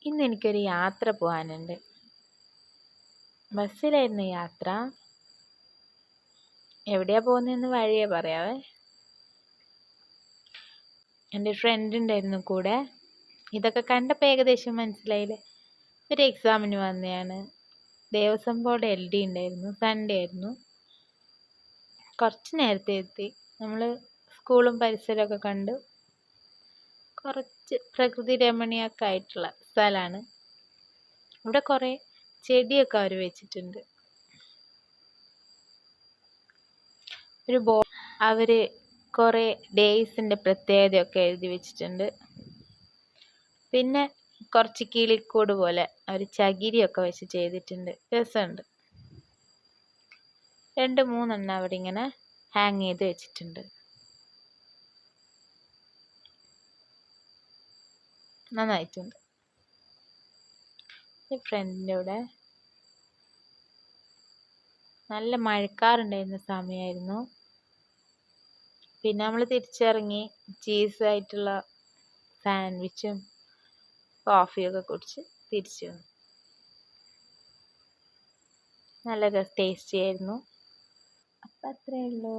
ഇന്ന് എനിക്കൊരു യാത്ര പോകാനുണ്ട്. ബസ്സിലായിരുന്നു യാത്ര. എവിടെയാ പോകുന്നതെന്ന് വഴിയേ പറയാവേ. എൻ്റെ ഫ്രണ്ട് ഉണ്ടായിരുന്നു കൂടെ. ഇതൊക്കെ കണ്ടപ്പോൾ ഏകദേശം മനസ്സിലായില്ലേ. ഒരു എക്സാമിന് വന്നതാണ്. ദേവസ്വം ബോർഡ് LD ഉണ്ടായിരുന്നു. സൺഡേ ആയിരുന്നു. കുറച്ച് നേരത്തെ എത്തി. നമ്മൾ സ്കൂളും പരിസരമൊക്കെ കണ്ടു. കുറച്ച് പ്രകൃതി രമണീയമൊക്കെ ആയിട്ടുള്ള സ്ഥലമാണ്. ഇവിടെ കുറേ ചെടിയൊക്കെ അവർ വെച്ചിട്ടുണ്ട്. അവര് കുറേ ഡേയ്സിന്റെ പ്രത്യേകതയൊക്കെ എഴുതി വെച്ചിട്ടുണ്ട്. പിന്നെ കുറച്ച് കിളിക്കൂട് പോലെ അവർ ചകിരിയൊക്കെ വെച്ച് ചെയ്തിട്ടുണ്ട്. രസമുണ്ട്. 2-3 അവിടെ ഇങ്ങനെ ഹാങ് ചെയ്ത് വെച്ചിട്ടുണ്ട്. നന്നായിട്ടുണ്ട്. ഫ്രണ്ടിൻ്റെ കൂടെ നല്ല മഴക്കാറുണ്ടായിരുന്ന സമയമായിരുന്നു. പിന്നെ നമ്മൾ തിരിച്ചിറങ്ങി ചീസായിട്ടുള്ള സാൻഡ്വിച്ചും കോഫിയൊക്കെ കുടിച്ച് തിരിച്ചു വന്നു. നല്ല ടേസ്റ്റി ആയിരുന്നു. അപ്പം അത്രയേ ഉള്ളൂ.